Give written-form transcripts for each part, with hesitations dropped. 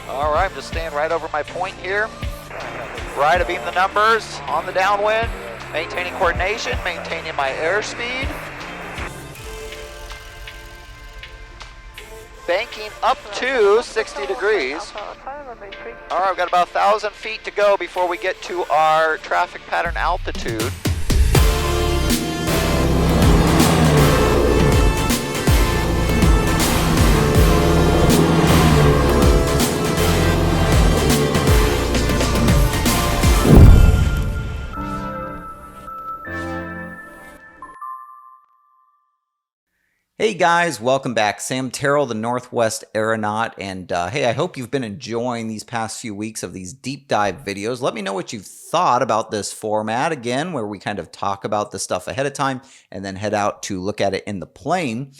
All right, I'm just staying right over my point here. Right abeam the numbers on the downwind, maintaining coordination, maintaining my airspeed. Banking up to 60 degrees. All right, we've got about 1,000 feet to go before we get to our traffic pattern altitude. Hey guys, welcome back. Sam Terrell, the Northwest Aeronaut, and hey, I hope you've been enjoying these past few weeks of these deep dive videos. Let me know what you've thought about this format again, where we kind of talk about the stuff ahead of time and then head out to look at it in the plane.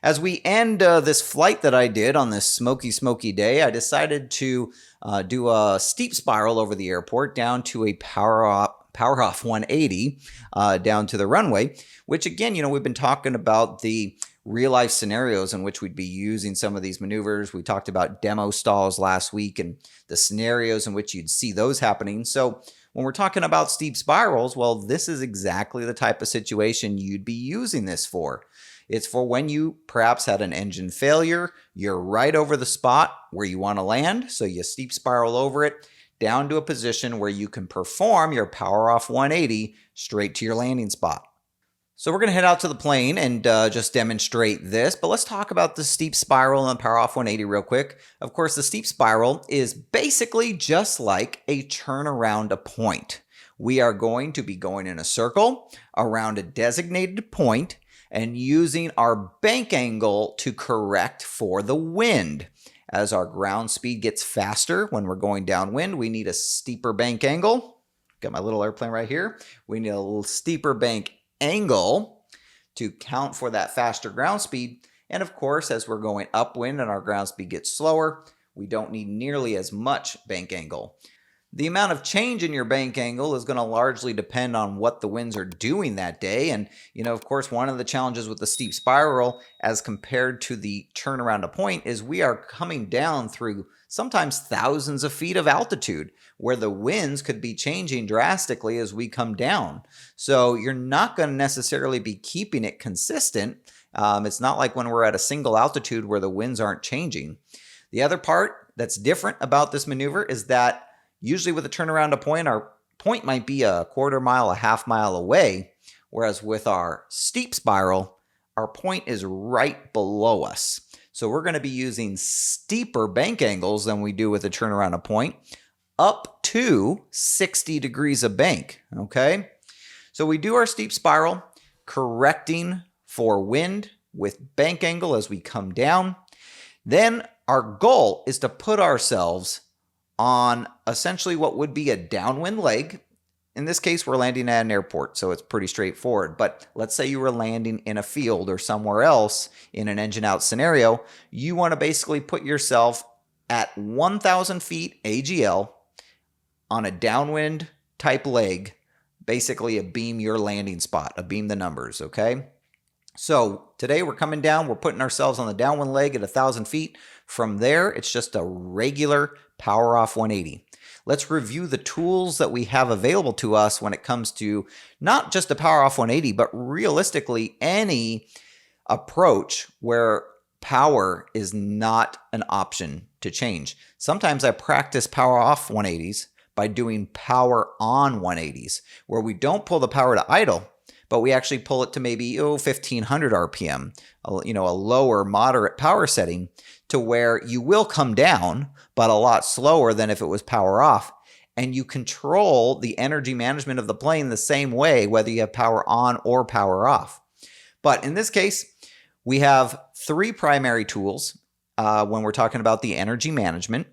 As we end this flight that I did on this smoky day, I decided to do a steep spiral over the airport down to a power off 180 down to the runway, which again, we've been talking about the real life scenarios in which we'd be using some of these maneuvers. We talked about demo stalls last week and the scenarios in which you'd see those happening. So when we're talking about steep spirals, well, this is exactly the type of situation you'd be using this for. It's for when you perhaps had an engine failure, you're right over the spot where you want to land, so you steep spiral over it down to a position where you can perform your power off 180 straight to your landing spot. So we're going to head out to the plane and just demonstrate this, but let's talk about the steep spiral and power off 180 real quick. Of course, the steep spiral is basically just like a turn around a point. We are going to be going in a circle around a designated point and using our bank angle to correct for the wind. As our ground speed gets faster when we're going downwind, we need a steeper bank angle. Got my little airplane right here. We need a little steeper bank angle to count for that faster ground speed. And of course, as we're going upwind and our ground speed gets slower, we don't need nearly as much bank angle. The amount of change in your bank angle is going to largely depend on what the winds are doing that day. And, of course, one of the challenges with the steep spiral as compared to the turn around a point is we are coming down through sometimes thousands of feet of altitude where the winds could be changing drastically as we come down. So you're not going to necessarily be keeping it consistent. It's not like when we're at a single altitude where the winds aren't changing. The other part that's different about this maneuver is that usually with a turnaround to point, our point might be a quarter mile, a half mile away, whereas with our steep spiral, our point is right below us. So we're going to be using steeper bank angles than we do with a turnaround to point, up to 60 degrees of bank, okay? So we do our steep spiral, correcting for wind with bank angle as we come down. Then our goal is to put ourselves on essentially what would be a downwind leg. In this case, we're landing at an airport, so it's pretty straightforward. But let's say you were landing in a field or somewhere else in an engine out scenario. You want to basically put yourself at 1,000 feet AGL on a downwind type leg, basically abeam your landing spot, abeam the numbers, okay? So today we're coming down, we're putting ourselves on the downwind leg at 1,000 feet. From there, it's just a regular power off 180. Let's review the tools that we have available to us when it comes to not just a power off 180, but realistically any approach where power is not an option to change. Sometimes I practice power off 180s by doing power on 180s, where we don't pull the power to idle, but we actually pull it to maybe 1,500 RPM, a lower moderate power setting, to where you will come down, but a lot slower than if it was power off. And you control the energy management of the plane the same way, whether you have power on or power off. But in this case, we have three primary tools when we're talking about the energy management,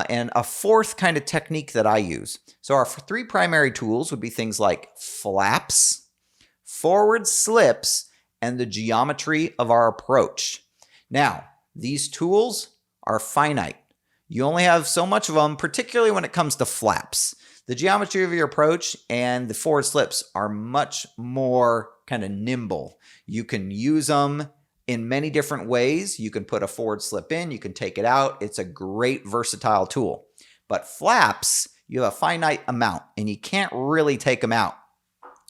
and a fourth kind of technique that I use. So our three primary tools would be things like flaps, forward slips, and the geometry of our approach. Now, these tools are finite. You only have so much of them, particularly when it comes to flaps. The geometry of your approach and the forward slips are much more kind of nimble. You can use them in many different ways. You can put a forward slip in, you can take it out. It's a great versatile tool. But flaps, you have a finite amount and you can't really take them out.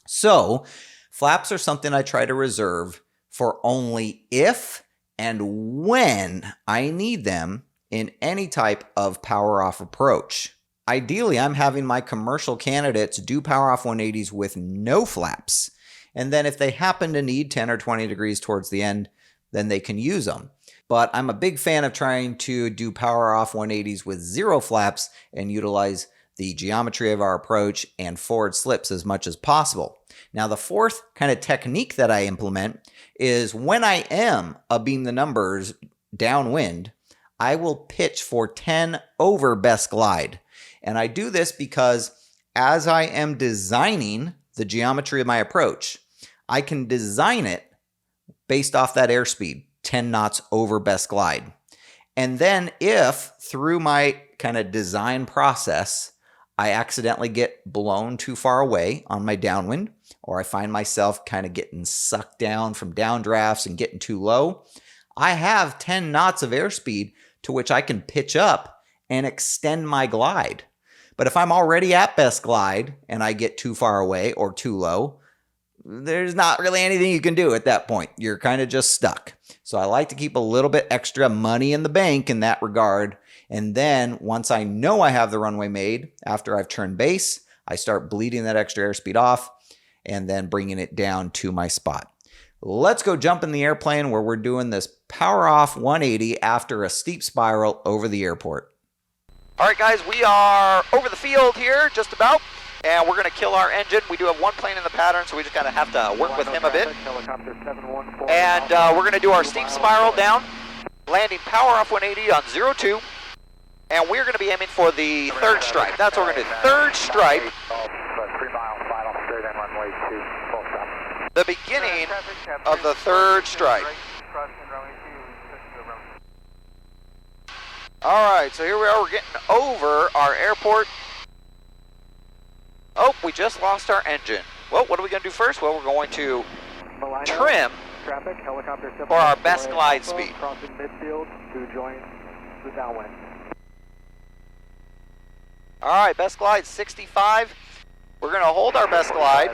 So flaps are something I try to reserve for only if and when I need them in any type of power off approach. Ideally, I'm having my commercial candidates do power off 180s with no flaps. And then if they happen to need 10 or 20 degrees towards the end, then they can use them. But I'm a big fan of trying to do power off 180s with zero flaps and utilize the geometry of our approach and forward slips as much as possible. Now, the fourth kind of technique that I implement is when I am abeam the numbers downwind, I will pitch for 10 over best glide. And I do this because as I am designing the geometry of my approach, I can design it based off that airspeed, 10 knots over best glide. And then if through my kind of design process, I accidentally get blown too far away on my downwind, or I find myself kind of getting sucked down from downdrafts and getting too low, I have 10 knots of airspeed to which I can pitch up and extend my glide. But if I'm already at best glide and I get too far away or too low, there's not really anything you can do at that point. You're kind of just stuck. So I like to keep a little bit extra money in the bank in that regard. And then once I know I have the runway made, after I've turned base, I start bleeding that extra airspeed off and then bringing it down to my spot. Let's go jump in the airplane where we're doing this power off 180 after a steep spiral over the airport. All right, guys, we are over the field here, just about, and we're going to kill our engine. We do have one plane in the pattern, so we just kind of have to work with him a bit. And we're going to do our steep spiral down, landing power off 180 on 02, and we're going to be aiming for the third stripe. That's what we're going to do, third stripe. The beginning of the third stripe. All right, so here we are, we're getting over our airport. Oh, we just lost our engine. Well, what are we going to do first? Well, we're going to trim for our best glide speed. Crossing midfield to join the downwind. All right, best glide 65. We're going to hold our best glide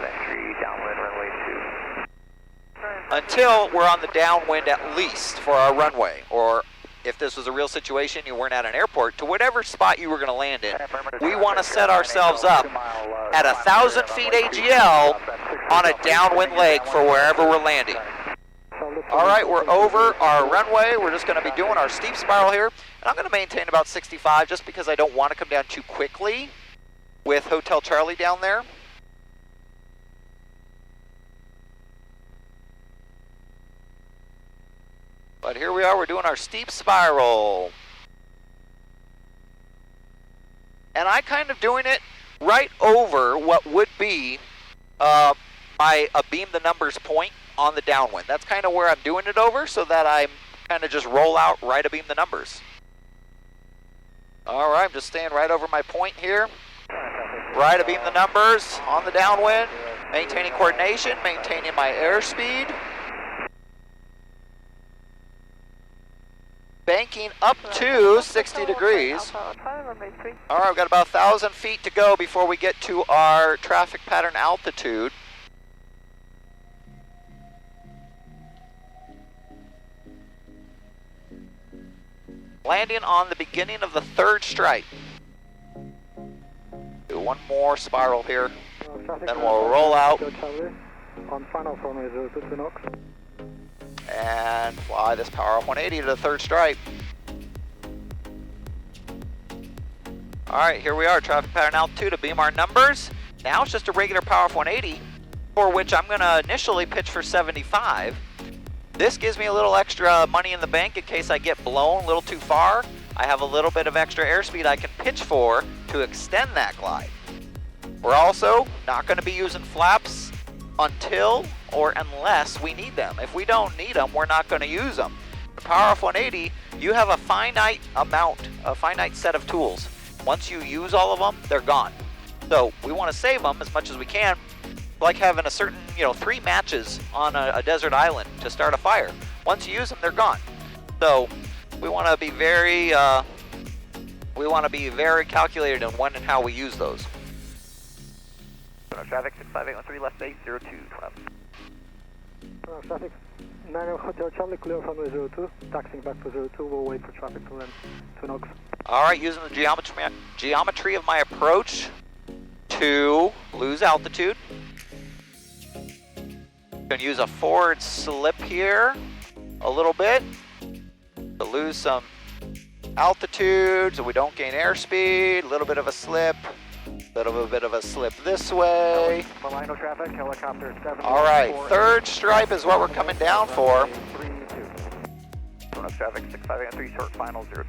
until we're on the downwind at least for our runway, or if this was a real situation, you weren't at an airport, to whatever spot you were going to land in. We want to set ourselves up at 1,000 feet AGL on a downwind leg for wherever we're landing. All right, we're over our runway. We're just going to be doing our steep spiral here. And I'm going to maintain about 65 just because I don't want to come down too quickly with Hotel Charlie down there. But here we are, we're doing our steep spiral. And I kind of doing it right over what would be my abeam the numbers point on the downwind. That's kind of where I'm doing it over so that I kind of just roll out right abeam the numbers. All right, I'm just staying right over my point here. Right abeam the numbers on the downwind, maintaining coordination, maintaining my airspeed. Banking up to 60 degrees. All right, we've got about 1,000 feet to go before we get to our traffic pattern altitude. Landing on the beginning of the third stripe. Do one more spiral here, then we'll roll out. On final runway 02 knots. And fly this power off 180 to the third stripe. All right, here we are, traffic pattern altitude, abeam our numbers. Now it's just a regular power off 180, for which I'm gonna initially pitch for 75. This gives me a little extra money in the bank in case I get blown a little too far. I have a little bit of extra airspeed I can pitch for to extend that glide. We're also not gonna be using flaps until or unless we need them. If we don't need them, we're not going to use them. The power off 180, you have a finite amount, a finite set of tools. Once you use all of them, they're gone. So we want to save them as much as we can, like having a certain, 3 matches on a desert island to start a fire. Once you use them, they're gone. So we want to be very calculated on when and how we use those. Traffic 65813 left base 02. Traffic 90 Hotel Charlie, clear runway 02. Taxiing back to 02. We'll wait for traffic to land Twin Oaks. All right, using the geometry of my approach to lose altitude. Going to use a forward slip here a little bit to lose some altitude so we don't gain airspeed. A little bit of a slip. Little bit of a slip this way. Milano traffic, helicopter 7. All right, third stripe is what we're coming down for. 32. Traffic 6583 short final 02.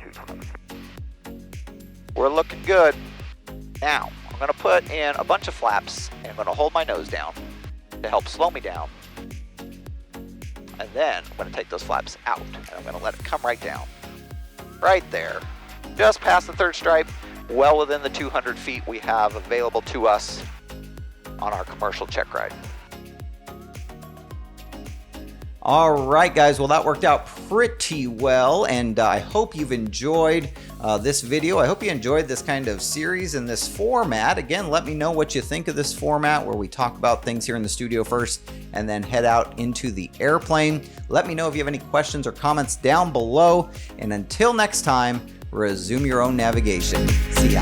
We're looking good. Now, I'm going to put in a bunch of flaps and I'm going to hold my nose down to help slow me down. And then I'm going to take those flaps out and I'm going to let it come right down. Right there. Just past the third stripe. Well within the 200 feet we have available to us on our commercial check ride. All right, guys. Well, that worked out pretty well, and I hope you've enjoyed this video. I hope you enjoyed this kind of series in this format. Again, let me know what you think of this format where we talk about things here in the studio first and then head out into the airplane. Let me know if you have any questions or comments down below. And until next time, resume your own navigation. See ya.